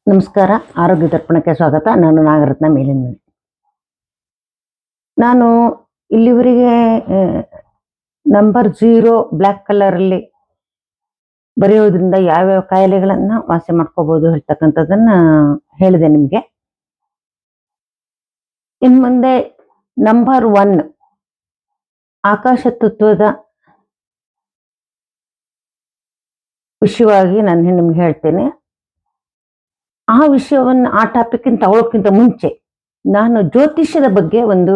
ನಮಸ್ಕಾರ. ಆರೋಗ್ಯ ದರ್ಪಣಕ್ಕೆ ಸ್ವಾಗತ. ನಾನು ನಾಗರತ್ನ ಮೇಲಿನ ಮನೆ. ನಾನು ಇಲ್ಲಿವರೆಗೆ ನಂಬರ್ 0 ಬ್ಲ್ಯಾಕ್ ಕಲರಲ್ಲಿ ಬರೆಯೋದ್ರಿಂದ ಯಾವ್ಯಾವ ಕಾಯಿಲೆಗಳನ್ನ ವಾಸಿ ಮಾಡ್ಕೋಬಹುದು ಹೇಳ್ತಕ್ಕಂಥದ್ದನ್ನ ಹೇಳಿದೆ ನಿಮಗೆ. ಇನ್ನು ಮುಂದೆ ನಂಬರ್ 1 ಆಕಾಶ ತತ್ವದ ವಿಷಯವಾಗಿ ನಾನು ನಿಮ್ಗೆ ಹೇಳ್ತೇನೆ. ಆ ವಿಷಯವನ್ನು ಆ ಟಾಪಿಕ್ ತಗೊಳ್ಳೋಕ್ಕಿಂತ ಮುಂಚೆ ನಾನು ಜ್ಯೋತಿಷ್ಯದ ಬಗ್ಗೆ ಒಂದು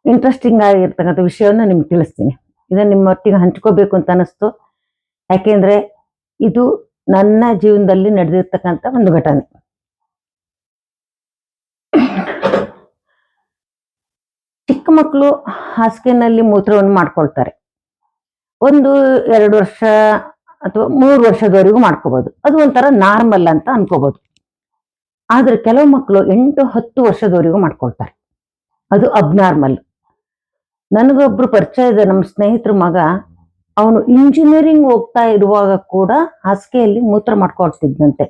ಇಂಟ್ರೆಸ್ಟಿಂಗ್ ಆಗಿರ್ತಕ್ಕಂಥ ವಿಷಯವನ್ನು ನಿಮ್ಗೆ ತಿಳಿಸ್ತೀನಿ. ಇದನ್ನು ನಿಮ್ಮೊಟ್ಟಿಗೆ ಹಂಚ್ಕೋಬೇಕು ಅಂತ ಅನಿಸ್ತು. ಯಾಕೆಂದ್ರೆ ಇದು ನನ್ನ ಜೀವನದಲ್ಲಿ ನಡೆದಿರ್ತಕ್ಕಂಥ ಒಂದು ಘಟನೆ. ಚಿಕ್ಕ ಮಕ್ಕಳು ಹಾಸಿಗೆನಲ್ಲಿ ಮೂತ್ರವನ್ನು ಮಾಡ್ಕೊಳ್ತಾರೆ. 1-2 ವರ್ಷ ಅಥವಾ 3 ವರ್ಷದವರೆಗೂ ಮಾಡ್ಕೋಬಹುದು. ಅದು ಒಂಥರ ನಾರ್ಮಲ್ ಅಂತ ಅನ್ಕೋಬಹುದು. ಆದ್ರೆ ಕೆಲವು ಮಕ್ಕಳು 8-10 ವರ್ಷದವರೆಗೂ ಮಾಡ್ಕೊಳ್ತಾರೆ. ಅದು ಅಬ್ನಾರ್ಮಲ್. ನನಗೊಬ್ರು ಪರಿಚಯ ಇದೆ, ನಮ್ಮ ಸ್ನೇಹಿತರ ಮಗ. ಅವನು ಇಂಜಿನಿಯರಿಂಗ್ ಹೋಗ್ತಾ ಇರುವಾಗ ಕೂಡ ಹಾಸಿಗೆಯಲ್ಲಿ ಮೂತ್ರ ಮಾಡ್ಕೊಳ್ತಿದ್ದಂತೆ.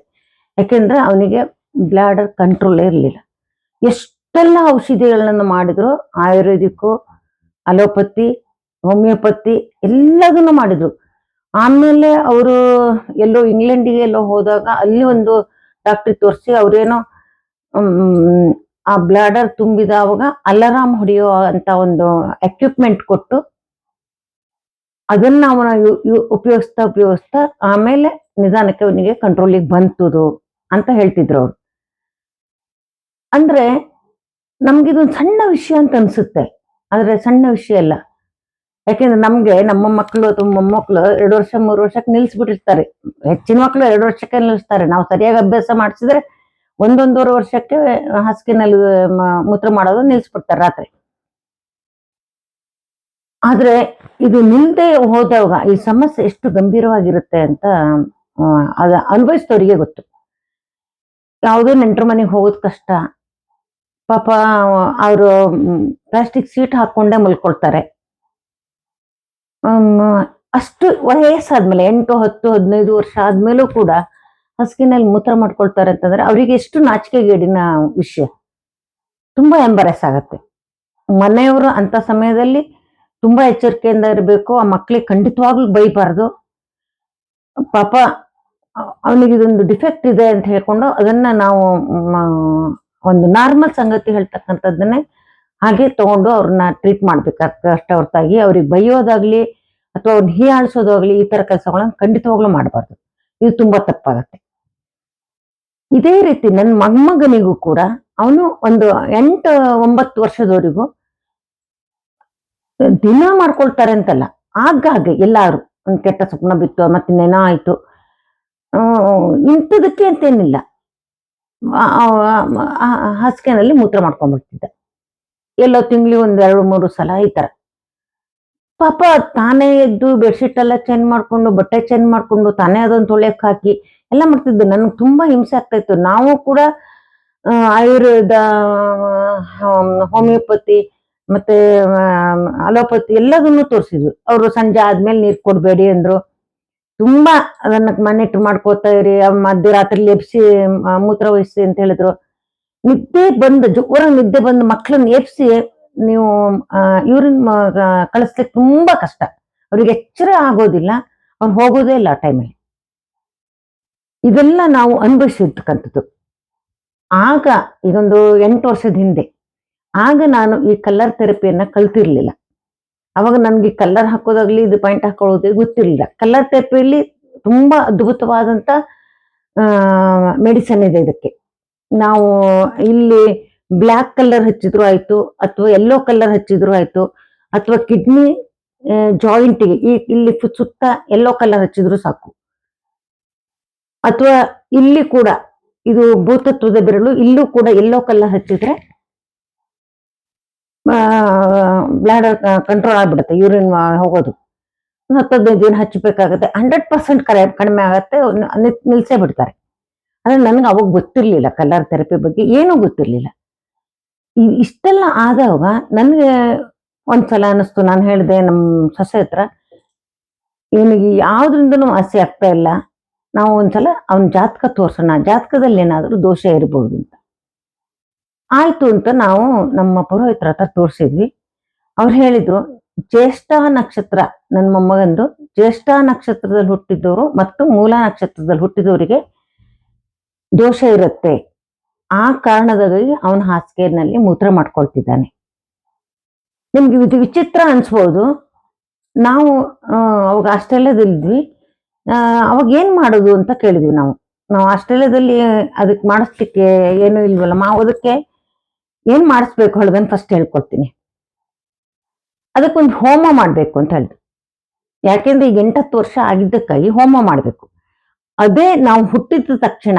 ಯಾಕೆಂದ್ರೆ ಅವನಿಗೆ ಬ್ಲಾಡರ್ ಕಂಟ್ರೋಲ್ ಇರಲಿಲ್ಲ. ಎಷ್ಟೆಲ್ಲ ಔಷಧಿಗಳನ್ನ ಮಾಡಿದ್ರು, ಆಯುರ್ವೇದಿಕ್, ಅಲೋಪತಿ, ಹೋಮಿಯೋಪತಿ ಎಲ್ಲದನ್ನು ಮಾಡಿದ್ರು. ಆಮೇಲೆ ಅವರು ಎಲ್ಲೋ ಇಂಗ್ಲೆಂಡಿಗೆ ಎಲ್ಲೋ ಹೋದಾಗ ಅಲ್ಲಿ ಒಂದು ಡಾಕ್ಟ್ರಿಗೆ ತೋರಿಸಿ ಅವ್ರೇನೋ ಆ ಬ್ಲಾಡರ್ ತುಂಬಿದವಾಗ ಅಲಾರಾಮ್ ಹೊಡೆಯೋ ಅಂತ ಒಂದು ಎಕ್ವಿಪ್ಮೆಂಟ್ ಕೊಟ್ಟು ಅದನ್ನ ಅವನ ಉಪಯೋಗಿಸ್ತಾ ಆಮೇಲೆ ನಿಧಾನಕ್ಕೆ ಅವನಿಗೆ ಕಂಟ್ರೋಲಿಗೆ ಬಂತದು ಅಂತ ಹೇಳ್ತಿದ್ರು ಅವ್ರು. ಅಂದ್ರೆ ನಮ್ಗಿದೊಂದು ಸಣ್ಣ ವಿಷಯ ಅಂತ ಅನ್ಸುತ್ತೆ, ಆದ್ರೆ ಸಣ್ಣ ವಿಷಯ ಅಲ್ಲ. ಯಾಕೆಂದ್ರೆ ನಮ್ಗೆ ನಮ್ಮ ಮಕ್ಕಳು ಅಥವಾ ಮೊಮ್ಮಕ್ಕಳು 2 ವರ್ಷ 3 ವರ್ಷಕ್ಕೆ ನಿಲ್ಸ್ಬಿಟ್ಟಿರ್ತಾರೆ. ಹೆಚ್ಚಿನ ಮಕ್ಕಳು 2 ವರ್ಷಕ್ಕೆ ನಿಲ್ಲಿಸ್ತಾರೆ. ನಾವು ಸರಿಯಾಗಿ ಅಭ್ಯಾಸ ಮಾಡಿಸಿದ್ರೆ 1-1.5 ವರ್ಷಕ್ಕೆ ಹಾಸಿಗೆನಲ್ಲಿ ಮೂತ್ರ ಮಾಡೋದು ನಿಲ್ಸ್ಬಿಡ್ತಾರೆ ರಾತ್ರಿ. ಆದ್ರೆ ಇದು ನಿಲ್ದೆ ಹೋದಾಗ ಈ ಸಮಸ್ಯೆ ಎಷ್ಟು ಗಂಭೀರವಾಗಿರುತ್ತೆ ಅಂತ ಅದ ಅನುಭವಿಸಿದವರಿಗೆ ಗೊತ್ತು. ಯಾವುದೋ ನೆಂಟರ ಮನೆಗೆ ಹೋಗೋದು ಕಷ್ಟ. ಪಾಪ ಅವರು ಪ್ಲಾಸ್ಟಿಕ್ ಸೀಟ್ ಹಾಕೊಂಡೇ ಮಲ್ಕೊಳ್ತಾರೆ. ಅಷ್ಟು ವಯಸ್ಸಾದ್ಮೇಲೆ 8, 10, 15 ವರ್ಷ ಆದ್ಮೇಲೂ ಕೂಡ ಹಾಸಿಗೆನಲ್ಲಿ ಮೂತ್ರ ಮಾಡ್ಕೊಳ್ತಾರೆ ಅಂತಂದ್ರೆ ಅವರಿಗೆ ಎಷ್ಟು ನಾಚಿಕೆಗೇಡಿನ ವಿಷಯ. ತುಂಬಾ ಎಂಬರೆಸ್ ಆಗತ್ತೆ. ಮನೆಯವರು ಅಂತ ಸಮಯದಲ್ಲಿ ತುಂಬಾ ಎಚ್ಚರಿಕೆಯಿಂದ ಇರಬೇಕು. ಆ ಮಕ್ಳಿಗೆ ಖಂಡಿತವಾಗ್ಲೂ ಬೈಬಾರ್ದು. ಪಾಪ ಅವನಿಗೆ ಇದೊಂದು ಡಿಫೆಕ್ಟ್ ಇದೆ ಅಂತ ಹೇಳ್ಕೊಂಡು ಅದನ್ನ ನಾವು ಒಂದು ನಾರ್ಮಲ್ ಸಂಗತಿ ಹೇಳ್ತಕ್ಕಂಥದ್ದನ್ನೇ ಹಾಗೆ ತಗೊಂಡು ಅವ್ರನ್ನ ಟ್ರೀಟ್ ಮಾಡ್ಬೇಕಾಗ್ತದೆ ಅಷ್ಟೇ ಹೊರತಾಗಿ ಅವ್ರಿಗೆ ಬೈಯೋದಾಗ್ಲಿ ಅಥವಾ ಅವ್ರನ್ನ ಹೀಯಾಳಿಸೋದಾಗ್ಲಿ ಈ ತರ ಕೆಲಸಗಳನ್ನ ಖಂಡಿತವಾಗ್ಲೂ ಮಾಡಬಾರ್ದು. ಇದು ತುಂಬಾ ತಪ್ಪಾಗತ್ತೆ. ಇದೇ ರೀತಿ ನನ್ನ ಮೊಮ್ಮಗನಿಗೂ ಕೂಡ ಅವನು ಒಂದು 8-9 ವರ್ಷದವರೆಗೂ ದಿನ ಮಾಡ್ಕೊಳ್ತಾರೆ ಅಂತಲ್ಲ, ಆಗಾಗ್ಗೆ ಎಲ್ಲಾರು ಒಂದು ಕೆಟ್ಟ ಸ್ವಪ್ನ ಬಿತ್ತು ಮತ್ತಿನ್ನೇನೋ ಆಯ್ತು, ಇಂಥದಕ್ಕೆ ಅಂತೇನಿಲ್ಲ, ಹಾಸಿಗೆನಲ್ಲಿ ಮೂತ್ರ ಮಾಡ್ಕೊಂಡ್ಬಿಡ್ತಿದ್ದ. ಎಲ್ಲೋ ತಿಂಗ್ಳಿಗೆ 1-2-3 ಸಲ ಈ ತರ. ಪಾಪ ತಾನೇ ಎದ್ದು ಬೆಡ್ಶೀಟ್ ಎಲ್ಲ ಚೇಂಜ್ ಮಾಡ್ಕೊಂಡು, ಬಟ್ಟೆ ಚೇಂಜ್ ಮಾಡ್ಕೊಂಡು, ತಾನೇ ಅದೊಂದು ತೊಳೆಯಕ್ ಹಾಕಿ ಎಲ್ಲ ಮಾಡ್ತಿದ್ದೆ. ನನ್ಗೆ ತುಂಬಾ ಹಿಂಸೆ ಆಗ್ತಾ ಇತ್ತು. ನಾವು ಕೂಡ ಆಯುರ್ವೇದ, ಹೋಮಿಯೋಪತಿ ಮತ್ತೆ ಅಲೋಪತಿ ಎಲ್ಲದನ್ನು ತೋರಿಸಿದ್ವಿ. ಅವರು ಸಂಜೆ ಆದ್ಮೇಲೆ ನೀರ್ ಕೊಡ್ಬೇಡಿ ಅಂದ್ರು. ತುಂಬಾ ಅದನ್ನ ಮನೆಟ್ಟು ಮಾಡ್ಕೋತಾ ಇರಿ, ಮಧ್ಯರಾತ್ರಿ ಎಬ್ಸಿ ಮೂತ್ರ ವಹಿಸಿ ಅಂತ ಹೇಳಿದ್ರು. ನಿದ್ದೆ ಬಂದು ಜೋರ ನಿದ್ದೆ ಬಂದು ಮಕ್ಕಳನ್ನ ಎಬ್ಸಿ ನೀವು ಯೂರಿನ್ ಕಳಿಸ್ಲಿಕ್ಕೆ ತುಂಬಾ ಕಷ್ಟ. ಅವ್ರಿಗೆ ಎಚ್ಚರ ಆಗೋದಿಲ್ಲ, ಅವ್ರು ಹೋಗೋದೇ ಇಲ್ಲ ಆ ಟೈಮಲ್ಲಿ. ಇದೆಲ್ಲ ನಾವು ಅನುಭವಿಸಿರ್ತಕ್ಕಂಥದ್ದು. ಆಗ ಇದೊಂದು 8 ವರ್ಷದ ಹಿಂದೆ. ಆಗ ನಾನು ಈ ಕಲರ್ ಥೆರಪಿಯನ್ನ ಕಲ್ತಿರ್ಲಿಲ್ಲ. ಅವಾಗ ನನ್ಗೆ ಕಲರ್ ಹಾಕೋದಾಗ್ಲಿ ಇದು ಪಾಯಿಂಟ್ ಹಾಕೊಳ್ಳೋದೇ ಗೊತ್ತಿರ್ಲಿಲ್ಲ. ಕಲರ್ ಥೆರಪಿಯಲ್ಲಿ ತುಂಬಾ ಅದ್ಭುತವಾದಂತ ಮೆಡಿಸನ್ ಇದೆ ಇದಕ್ಕೆ. ನಾವು ಇಲ್ಲಿ ಬ್ಲ್ಯಾಕ್ ಕಲರ್ ಹಚ್ಚಿದ್ರು ಆಯ್ತು, ಅಥವಾ ಯೆಲ್ಲೋ ಕಲರ್ ಹಚ್ಚಿದ್ರು ಆಯ್ತು, ಅಥವಾ ಕಿಡ್ನಿ ಜಾಯಿಂಟ್ಗೆ ಇಲ್ಲಿ ಸುತ್ತ ಯೆಲ್ಲೋ ಕಲರ್ ಹಚ್ಚಿದ್ರು ಸಾಕು. ಅಥವಾ ಇಲ್ಲಿ ಕೂಡ ಇದು ಭೂತತ್ವದ ಬೆರಳು, ಇಲ್ಲೂ ಕೂಡ ಯೆಲ್ಲೋ ಕಲರ್ ಹಚ್ಚಿದ್ರೆ ಬ್ಲಾಡರ್ ಕಂಟ್ರೋಲ್ ಆಗ್ಬಿಡುತ್ತೆ, ಯೂರಿನ್ ಹೋಗೋದು. 10-15 ದಿನ ಹಚ್ಚಬೇಕಾಗತ್ತೆ. 100% ಕಡಿಮೆ ಆಗತ್ತೆ, ನಿಲ್ಸೇ ಬಿಡ್ತಾರೆ. ಆದ್ರೆ ನನ್ಗೆ ಅವಾಗ ಗೊತ್ತಿರ್ಲಿಲ್ಲ ಕಲರ್ ಥೆರಪಿ ಬಗ್ಗೆ, ಏನೂ ಗೊತ್ತಿರ್ಲಿಲ್ಲ. ಇಷ್ಟೆಲ್ಲ ಆದಾಗ ನನ್ಗೆ ಒಂದ್ಸಲ ಅನಿಸ್ತು, ನಾನು ಹೇಳಿದೆ ನಮ್ಮ ಸೊಸೆ ಹತ್ರ, ಇವನಿಗೆ ಯಾವ್ದ್ರಿಂದನೂ ವಾಸಿ ಆಗ್ತಾ ಇಲ್ಲ, ನಾವು ಒಂದ್ಸಲ ಅವನ ಜಾತಕ ತೋರ್ಸೋಣ, ಜಾತಕದಲ್ಲಿ ಏನಾದರೂ ದೋಷ ಇರಬಹುದು ಅಂತ. ಆಯ್ತು ಅಂತ ನಾವು ನಮ್ಮ ಪುರೋಹಿತರ ಹತ್ರ ತೋರಿಸಿದ್ವಿ. ಅವ್ರು ಹೇಳಿದ್ರು, ಜ್ಯೇಷ್ಠ ನಕ್ಷತ್ರ, ನನ್ನ ಮೊಮ್ಮಗಂದು ಜ್ಯೇಷ್ಠ ನಕ್ಷತ್ರದಲ್ಲಿ ಹುಟ್ಟಿದವರು ಮತ್ತು ಮೂಲ ನಕ್ಷತ್ರದಲ್ಲಿ ಹುಟ್ಟಿದವರಿಗೆ ದೋಷ ಇರುತ್ತೆ. ಆ ಕಾರಣದಲ್ಲಿ ಅವನ ಹಾಸಿಗೆನಲ್ಲಿ ಮೂತ್ರ ಮಾಡ್ಕೊಳ್ತಿದ್ದಾನೆ. ನಿಮ್ಗೆ ಇದು ವಿಚಿತ್ರ ಅನ್ಸ್ಬೋದು. ನಾವು ಅವಾಗ ಆಸ್ಟ್ರೇಲಿಯಾದಲ್ಲಿದ್ವಿ. ಅವಾಗ ಏನ್ ಮಾಡೋದು ಅಂತ ಕೇಳಿದ್ವಿ. ನಾವು ಆಸ್ಟ್ರೇಲಿಯಾದಲ್ಲಿ ಅದಕ್ಕೆ ಮಾಡಿಸ್ಲಿಕ್ಕೆ ಏನು ಇಲ್ವಲ್ಲ, ಅದಕ್ಕೆ ಏನ್ ಮಾಡಿಸ್ಬೇಕು ಹೇಳೋದನ್ನ ಫಸ್ಟ್ ಹೇಳ್ಕೊಡ್ತೀನಿ. ಅದಕ್ಕೊಂದು ಹೋಮ ಮಾಡ್ಬೇಕು ಅಂತ ಹೇಳಿದ್ರು. ಯಾಕೆಂದ್ರೆ ಈಗ 8-10 ವರ್ಷ ಆಗಿದ್ದಕ್ಕಾಗಿ ಹೋಮ ಮಾಡ್ಬೇಕು. ಅದೇ ನಾವು ಹುಟ್ಟಿದ ತಕ್ಷಣ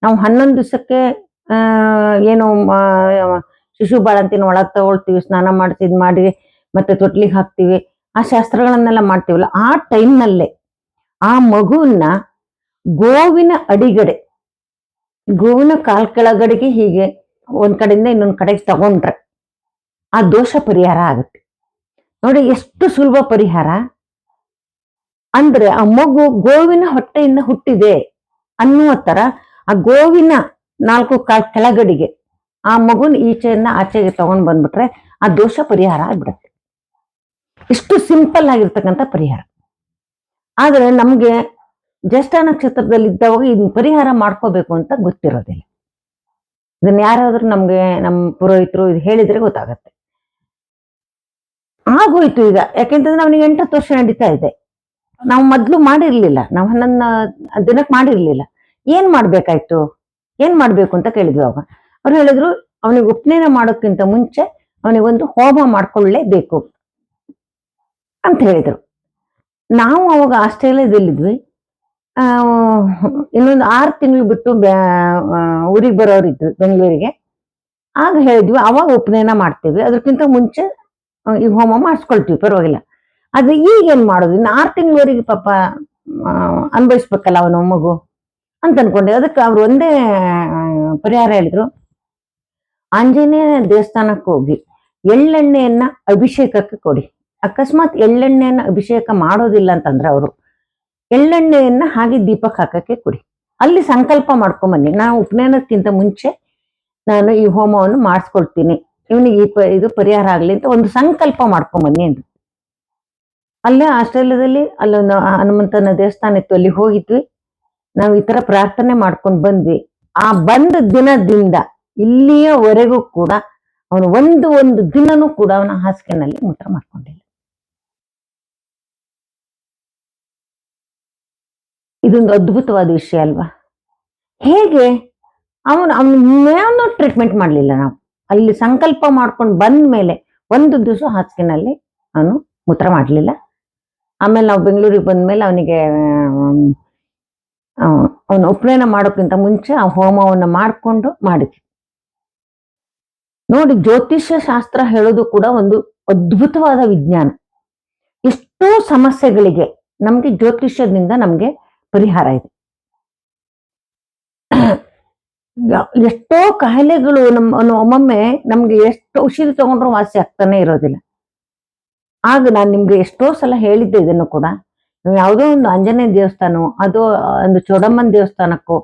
ನಾವು 11 ದಿವಸಕ್ಕೆ ಏನು ಶಿಶು ಬಾಳಂತಿನ ಒಳಗ್ ತಗೊಳ್ತೀವಿ, ಸ್ನಾನ ಮಾಡ್ತಿದ್ ಮಾಡಿ ಮತ್ತೆ ತೊಟ್ಲಿಗೆ ಹಾಕ್ತಿವಿ, ಆ ಶಾಸ್ತ್ರಗಳನ್ನೆಲ್ಲ ಮಾಡ್ತೀವಲ್ಲ, ಆ ಟೈಮ್ನಲ್ಲೇ ಆ ಮಗುವನ್ನ ಗೋವಿನ ಅಡಿಗಡೆ, ಗೋವಿನ ಕಾಲ್ ಕೆಳಗಡೆಗೆ ಹೀಗೆ ಒಂದ್ ಕಡೆಯಿಂದ ಇನ್ನೊಂದ್ ಕಡೆಗೆ ತಗೊಂಡ್ರೆ ಆ ದೋಷ ಪರಿಹಾರ ಆಗುತ್ತೆ. ನೋಡಿ ಎಷ್ಟು ಸುಲಭ ಪರಿಹಾರ ಅಂದ್ರೆ, ಆ ಮಗು ಗೋವಿನ ಹೊಟ್ಟೆಯಿಂದ ಹುಟ್ಟಿದೆ ಅನ್ನುವ ತರ ಆ ಗೋವಿನ 4 ಕಾಲ್ ಕೆಳಗಡೆಗೆ ಆ ಮಗುನ ಈಚೆಯಿಂದ ಆಚೆಗೆ ತಗೊಂಡ್ ಬಂದ್ಬಿಟ್ರೆ ಆ ದೋಷ ಪರಿಹಾರ ಆಗ್ಬಿಡುತ್ತೆ. ಇಷ್ಟು ಸಿಂಪಲ್ ಆಗಿರ್ತಕ್ಕಂಥ ಪರಿಹಾರ. ಆದ್ರೆ ನಮ್ಗೆ ಜ್ಯೇಷ್ಠ ನಕ್ಷತ್ರದಲ್ಲಿ ಇದ್ದವಾಗ ಇದನ್ನ ಪರಿಹಾರ ಮಾಡ್ಕೋಬೇಕು ಅಂತ ಗೊತ್ತಿರೋದಿಲ್ಲ. ಇದನ್ನ ಯಾರಾದ್ರೂ ನಮ್ಗೆ ನಮ್ಮ ಪುರೋಹಿತರು ಇದು ಹೇಳಿದ್ರೆ ಗೊತ್ತಾಗತ್ತೆ. ಆಗೋಯ್ತು ಈಗ. ಯಾಕೆಂತಂದ್ರೆ ಅವನಿಗೆ 8-10 ವರ್ಷ ನಡೀತಾ ಇದೆ. ನಾವು ಮೊದ್ಲು ಮಾಡಿರ್ಲಿಲ್ಲ, ನಾವು 11 ದಿನಕ್ಕೆ ಮಾಡಿರ್ಲಿಲ್ಲ. ಏನ್ ಮಾಡ್ಬೇಕಾಯ್ತು, ಏನ್ ಮಾಡ್ಬೇಕು ಅಂತ ಕೇಳಿದ್ವಿ. ಅವಾಗ ಅವ್ರು ಹೇಳಿದ್ರು, ಅವನಿಗೆ ಉಪನಯನ ಮಾಡೋಕ್ಕಿಂತ ಮುಂಚೆ ಅವನಿಗೊಂದು ಹೋಮ ಮಾಡ್ಕೊಳ್ಳೇಬೇಕು ಅಂತ ಹೇಳಿದ್ರು. ನಾವು ಅವಾಗ ಆಸ್ಟ್ರೇಲಿಯಾದಲ್ಲಿದ್ವಿ. ಇನ್ನೊಂದು 6 ತಿಂಗಳು ಬಿಟ್ಟು ಊರಿಗೆ ಬರೋರಿದ್ರು ಬೆಂಗಳೂರಿಗೆ. ಆಗ ಹೇಳಿದ್ವಿ, ಅವಾಗ ಉಪನಯನ ಮಾಡ್ತೀವಿ, ಅದಕ್ಕಿಂತ ಮುಂಚೆ ಈ ಹೋಮ ಮಾಡಿಸ್ಕೊಳ್ತೀವಿ, ಪರವಾಗಿಲ್ಲ. ಆದ್ರೆ ಈಗೇನ್ ಮಾಡೋದು, ಇನ್ನು 6 ತಿಂಗಳವರೆಗೆ ಪಾಪ ಅನ್ಭವಿಸ್ಬೇಕಲ್ಲ ಅವನ ಮಗು ಅಂತ ಅನ್ಕೊಂಡೆ. ಅದಕ್ಕೆ ಅವ್ರು ಒಂದೇ ಪರಿಹಾರ ಹೇಳಿದ್ರು, ಆಂಜನೇಯ ದೇವಸ್ಥಾನಕ್ಕೆ ಹೋಗಿ ಎಳ್ಳೆಣ್ಣೆಯನ್ನ ಅಭಿಷೇಕಕ್ಕೆ ಕೊಡಿ. ಅಕಸ್ಮಾತ್ ಎಳ್ಳೆಣ್ಣೆಯನ್ನ ಅಭಿಷೇಕ ಮಾಡೋದಿಲ್ಲ ಅಂತಂದ್ರೆ ಅವರು ಎಳ್ಳೆಣ್ಣೆಯನ್ನ ಹಾಗೆ ದೀಪಕ್ಕೆ ಹಾಕಕ್ಕೆ ಕೊಡಿ. ಅಲ್ಲಿ ಸಂಕಲ್ಪ ಮಾಡ್ಕೊಂಬನ್ನಿ, ನಾವು ಉಪನಯನಕ್ಕಿಂತ ಮುಂಚೆ ನಾನು ಈ ಹೋಮವನ್ನು ಮಾಡಿಸ್ಕೊಳ್ತೀನಿ, ಇವನಿಗೆ ಇದು ಪರಿಹಾರ ಆಗ್ಲಿ ಅಂತ ಒಂದು ಸಂಕಲ್ಪ ಮಾಡ್ಕೊಂಬನ್ನಿ ಅಂತ. ಅಲ್ಲೇ ಆಸ್ಟ್ರೇಲಿಯಾದಲ್ಲಿ ಅಲ್ಲೊಂದು ಹನುಮಂತನ ದೇವಸ್ಥಾನ ಇತ್ತು, ಅಲ್ಲಿ ಹೋಗಿದ್ವಿ. ನಾವು ಈ ತರ ಪ್ರಾರ್ಥನೆ ಮಾಡ್ಕೊಂಡು ಬಂದ್ವಿ. ಆ ಬಂದ ದಿನದಿಂದ ಇಲ್ಲಿಯವರೆಗೂ ಕೂಡ ಅವನು ಒಂದು ದಿನನೂ ಕೂಡ ಅವನ ಹಾಸಿಗೆನಲ್ಲಿ ಮೂತ್ರ ಮಾಡ್ಕೊಂಡಿಲ್ಲ. ಇದೊಂದು ಅದ್ಭುತವಾದ ವಿಷಯ ಅಲ್ವಾ? ಹೇಗೆ ಅವನು ಟ್ರೀಟ್ಮೆಂಟ್ ಮಾಡ್ಲಿಲ್ಲ. ನಾವು ಅಲ್ಲಿ ಸಂಕಲ್ಪ ಮಾಡ್ಕೊಂಡು ಬಂದ ಮೇಲೆ 1 ದಿವಸ ಹಾಸಿಗೆನಲ್ಲಿ ಅವನು ಮೂತ್ರ ಮಾಡ್ಲಿಲ್ಲ. ಆಮೇಲೆ ನಾವು ಬೆಂಗಳೂರಿಗೆ ಬಂದ್ಮೇಲೆ ಅವನಿಗೆ ಅವನು ಉಪನಯನ ಮಾಡೋಕ್ಕಿಂತ ಮುಂಚೆ ಆ ಹೋಮವನ್ನು ಮಾಡಿಕೊಂಡು ಮಾಡಿದ್ವಿ. ನೋಡಿ, ಜ್ಯೋತಿಷ್ಯ ಶಾಸ್ತ್ರ ಹೇಳೋದು ಕೂಡ ಒಂದು ಅದ್ಭುತವಾದ ವಿಜ್ಞಾನ. ಎಷ್ಟೋ ಸಮಸ್ಯೆಗಳಿಗೆ ನಮ್ಗೆ ಜ್ಯೋತಿಷ್ಯದಿಂದ ನಮ್ಗೆ ಪರಿಹಾರ ಇದೆ. ಎಷ್ಟೋ ಕಾಯಿಲೆಗಳು ಒಮ್ಮೊಮ್ಮೆ ನಮ್ಗೆ ಎಷ್ಟು ಔಷಧಿ ತಗೊಂಡ್ರು ವಾಸಿ ಆಗ್ತಾನೆ ಇರೋದಿಲ್ಲ. ಆಗ ನಾನು ನಿಮ್ಗೆ ಎಷ್ಟೋ ಸಲ ಹೇಳಿದ್ದೆ ಇದನ್ನು ಕೂಡ. ಯಾವುದೋ ಒಂದು ಆಂಜನೇಯ ದೇವಸ್ಥಾನವೋ, ಅದು ಒಂದು ಚೌಡಮ್ಮನ ದೇವಸ್ಥಾನಕ್ಕೋ,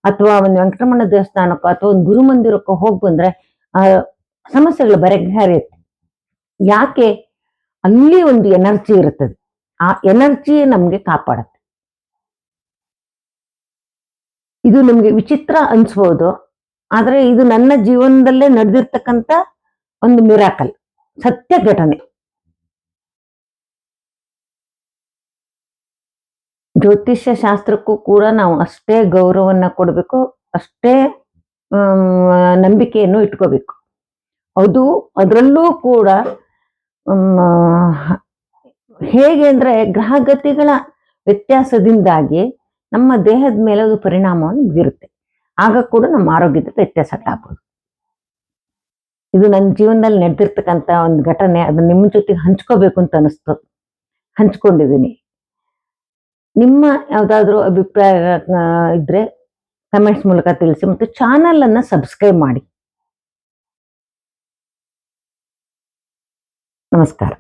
ಅಥವಾ ಒಂದು ವೆಂಕಟರಮಣ ದೇವಸ್ಥಾನಕ್ಕೋ, ಅಥವಾ ಒಂದು ಗುರು ಮಂದಿರಕ್ಕೋ ಹೋಗಿ ಬಂದ್ರೆ ಆ ಸಮಸ್ಯೆಗಳು ಬಗೆಹರಿಯುತ್ತೆ. ಯಾಕೆ? ಅಲ್ಲಿ ಒಂದು ಎನರ್ಜಿ ಇರುತ್ತದೆ, ಆ ಎನರ್ಜಿ ನಮ್ಗೆ ಕಾಪಾಡುತ್ತೆ. ಇದು ನಿಮ್ಗೆ ವಿಚಿತ್ರ ಅನ್ಸ್ಬೋದು, ಆದ್ರೆ ಇದು ನನ್ನ ಜೀವನದಲ್ಲೇ ನಡೆದಿರ್ತಕ್ಕಂಥ ಒಂದು ಮಿರಾಕಲ್, ಸತ್ಯ ಘಟನೆ. ಜ್ಯೋತಿಷ್ಯ ಶಾಸ್ತ್ರಕ್ಕೂ ಕೂಡ ನಾವು ಅಷ್ಟೇ ಗೌರವವನ್ನ ಕೊಡಬೇಕು, ಅಷ್ಟೇ ನಂಬಿಕೆಯನ್ನು ಇಟ್ಕೋಬೇಕು. ಅದರಲ್ಲೂ ಕೂಡ ಹೇಗೆ ಅಂದ್ರೆ, ಗ್ರಹಗತಿಗಳ ವ್ಯತ್ಯಾಸದಿಂದಾಗಿ ನಮ್ಮ ದೇಹದ ಮೇಲೆ ಅದು ಪರಿಣಾಮವನ್ನು ಬೀರುತ್ತೆ. ಆಗ ಕೂಡ ನಮ್ಮ ಆರೋಗ್ಯದ ವ್ಯತ್ಯಾಸ ಆಗ್ಬೋದು. ಇದು ನನ್ನ ಜೀವನದಲ್ಲಿ ನಡೆದಿರ್ತಕ್ಕಂಥ ಒಂದು ಘಟನೆ. ಅದನ್ನ ನಿಮ್ಮ ಜೊತೆಗೆ ಹಂಚ್ಕೋಬೇಕು ಅಂತ ಅನಿಸ್ತು, ಹಂಚ್ಕೊಂಡಿದ್ದೀನಿ. ನಿಮ್ಮ ಯಾವ್ದಾದ್ರು ಅಭಿಪ್ರಾಯ ಇದ್ರೆ ಕಮೆಂಟ್ಸ್ ಮೂಲಕ ತಿಳಿಸಿ, ಮತ್ತು ಚಾನಲ್ ಅನ್ನ ಸಬ್ಸ್ಕ್ರೈಬ್ ಮಾಡಿ. ನಮಸ್ಕಾರ.